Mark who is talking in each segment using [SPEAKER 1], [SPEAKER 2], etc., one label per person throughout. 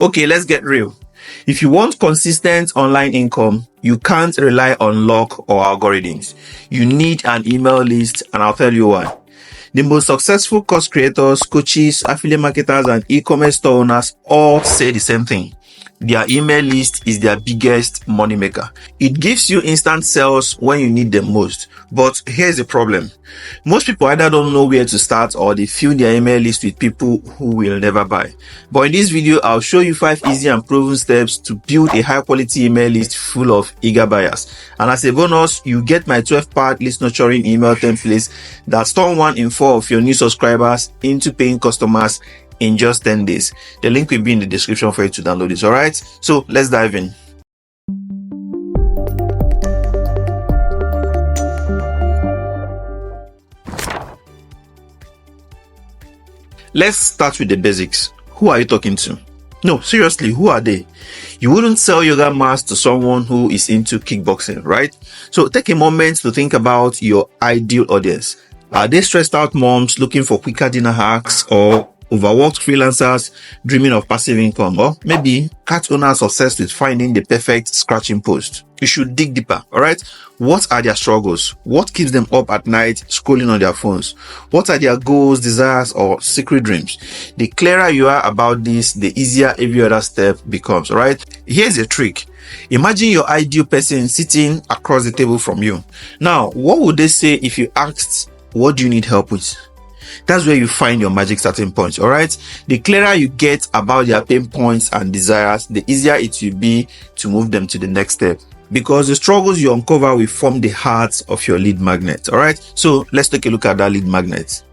[SPEAKER 1] Okay, let's get real. If you want consistent online income, you can't rely on luck or algorithms. You need an email list, and I'll tell you why. The most successful course creators, coaches, affiliate marketers, and e-commerce store owners all say the same thing. Their email list is their biggest money maker. It gives you instant sales when you need them most. But here's the problem. Most people either don't know where to start or they fill their email list with people who will never buy. But in this video, I'll show you 5 easy and proven steps to build a high quality email list full of eager buyers. And as a bonus, you get my 12-part list nurturing email templates that turn 1 in 4 of your new subscribers into paying customers in just 10 days. The link will be in the description for you to download this. All right, so let's dive in. Let's start with the basics. Who are you talking to? No, seriously, who are they? You wouldn't sell yoga mats to someone who is into kickboxing, right? So take a moment to think about your ideal audience. Are they stressed out moms looking for quicker dinner hacks, or overworked freelancers dreaming of passive income, or maybe cat owners obsessed with finding the perfect scratching post? You should dig deeper, alright? What are their struggles? What keeps them up at night scrolling on their phones? What are their goals, desires, or secret dreams? The clearer you are about this, the easier every other step becomes, alright? Here's a trick. Imagine your ideal person sitting across the table from you. Now, what would they say if you asked, what do you need help with? That's where you find your magic starting point, alright? The clearer you get about their pain points and desires, the easier it will be to move them to the next step. Because the struggles you uncover will form the heart of your lead magnet, alright? So let's take a look at that lead magnet.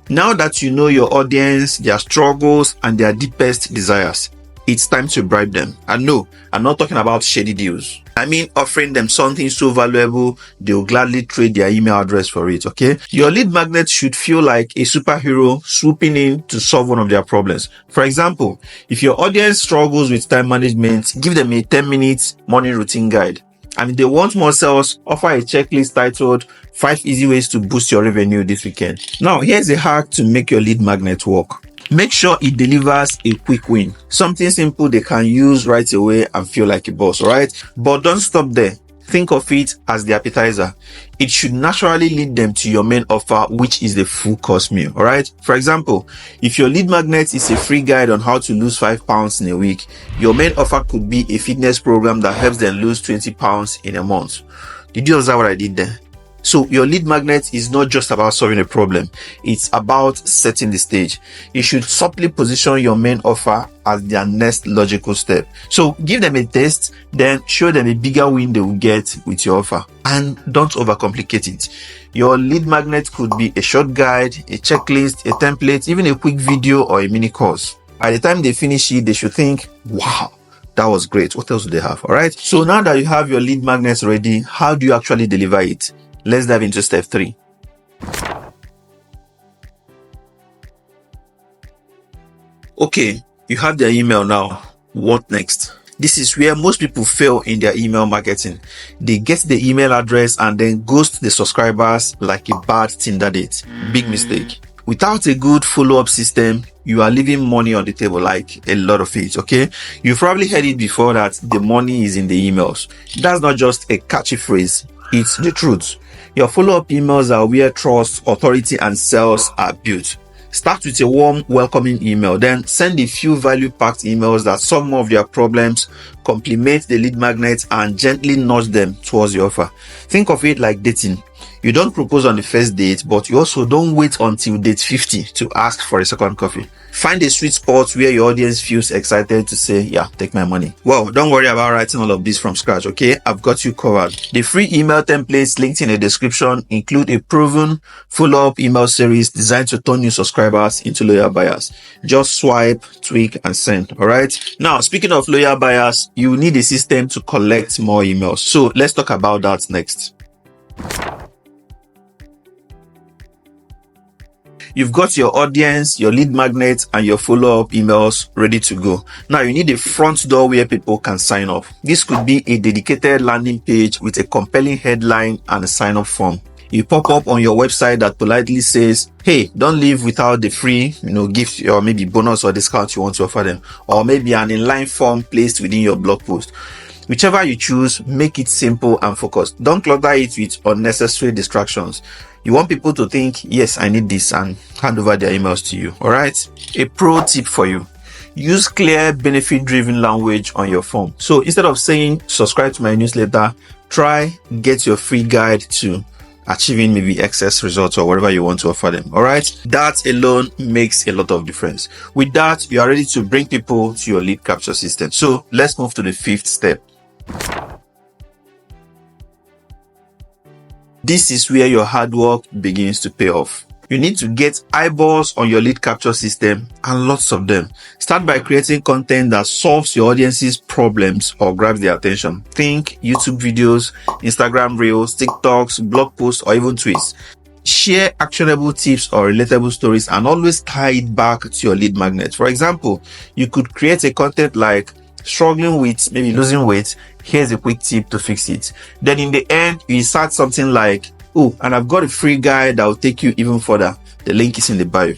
[SPEAKER 1] Now that you know your audience, their struggles, and their deepest desires, it's time to bribe them. And no, I'm not talking about shady deals. I mean offering them something so valuable, they'll gladly trade their email address for it, okay? Your lead magnet should feel like a superhero swooping in to solve one of their problems. For example, if your audience struggles with time management, give them a 10-minute morning routine guide. And if they want more sales, offer a checklist titled 5 easy ways to boost your revenue this weekend. Now, here's a hack to make your lead magnet work. Make sure it delivers a quick win. Something simple they can use right away and feel like a boss, alright? But don't stop there. Think of it as the appetizer. It should naturally lead them to your main offer, which is the full course meal, alright? For example, if your lead magnet is a free guide on how to lose 5 pounds in a week, your main offer could be a fitness program that helps them lose 20 pounds in a month. Did you observe what I did there? So your lead magnet is not just about solving a problem, it's about setting the stage. You should subtly position your main offer as their next logical step. So give them a test, then show them a bigger win they will get with your offer. And don't overcomplicate it. Your lead magnet could be a short guide, a checklist, a template, even a quick video or a mini course. By the time they finish it, they should think, wow, that was great. What else do they have? All right. So now that you have your lead magnets ready, how do you actually deliver it? Let's dive into step 3. Okay, you have their email now. What next? This is where most people fail in their email marketing. They get the email address and then ghost the subscribers like a bad Tinder date. Big mistake. Without a good follow-up system, you are leaving money on the table, like a lot of it, okay? You've probably heard it before that the money is in the emails. That's not just a catchy phrase, it's the truth. Your follow-up emails are where trust, authority, and sales are built. Start with a warm, welcoming email. Then send a few value-packed emails that solve more of their problems, complement the lead magnet, and gently nudge them towards your offer. Think of it like dating. You don't propose on the first date, but you also don't wait until date 50 to ask for a second coffee. Find a sweet spot where your audience feels excited to say, yeah, take my money. Well, don't worry about writing all of this from scratch, okay? I've got you covered. The free email templates linked in the description include a proven follow-up email series designed to turn new subscribers into loyal buyers. Just swipe, tweak, and send, all right? Now, speaking of loyal buyers, you need a system to collect more emails. So let's talk about that next. You've got your audience, your lead magnet, and your follow-up emails ready to go. Now you need a front door where people can sign up. This could be a dedicated landing page with a compelling headline and a sign-up form. a pop-up on your website that politely says, hey, don't leave without the free, gift or maybe bonus or discount you want to offer them, or maybe an inline form placed within your blog post. Whichever you choose, make it simple and focused. Don't clutter it with unnecessary distractions. You want people to think, yes, I need this, and hand over their emails to you. All right. A pro tip for you. Use clear, benefit-driven language on your form. So instead of saying, subscribe to my newsletter, try get your free guide to achieving maybe excess results or whatever you want to offer them. All right. That alone makes a lot of difference. With that, you are ready to bring people to your lead capture system. So let's move to the 5th step. This is where your hard work begins to pay off. You need to get eyeballs on your lead capture system, and lots of them. Start by creating content that solves your audience's problems or grabs their attention. Think YouTube videos, Instagram Reels, TikToks, blog posts, or even tweets. Share actionable tips or relatable stories and always tie it back to your lead magnet. For example, you could create a content like, struggling with maybe losing weight, here's a quick tip to fix it. Then in the end, you insert something like, oh, and I've got a free guide that will take you even further. The link is in the bio.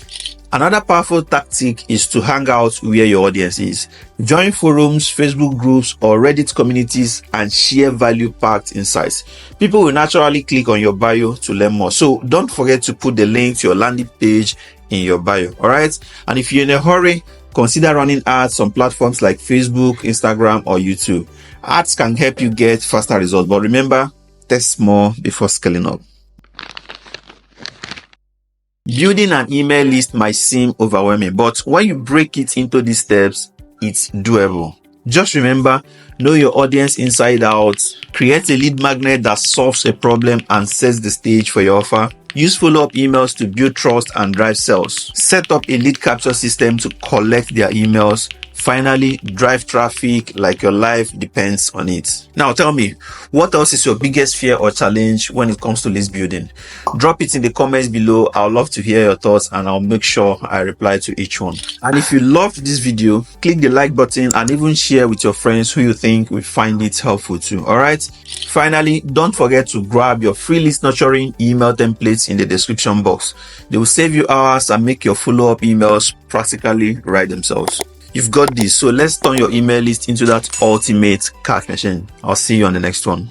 [SPEAKER 1] Another powerful tactic is to hang out where your audience is. Join forums, Facebook groups, or Reddit communities and share value-packed insights. People will naturally click on your bio to learn more. So don't forget to put the link to your landing page in your bio. All right. And if you're in a hurry, consider running ads on platforms like Facebook, Instagram, or YouTube. Ads can help you get faster results, but remember, test more before scaling up. Building an email list might seem overwhelming, but when you break it into these steps, it's doable. Just remember, know your audience inside out, create a lead magnet that solves a problem and sets the stage for your offer. Use follow-up emails to build trust and drive sales. Set up a lead capture system to collect their emails. Finally, drive traffic like your life depends on it. Now tell me, what else is your biggest fear or challenge when it comes to list building? Drop it in the comments below. I'd love to hear your thoughts and I'll make sure I reply to each one. And if you loved this video, click the like button and even share with your friends who you think will find it helpful too. All right. Finally, don't forget to grab your free list nurturing email templates in the description box. They will save you hours and make your follow-up emails practically write themselves. You've got this, so let's turn your email list into that ultimate CAC machine. I'll see you on the next one.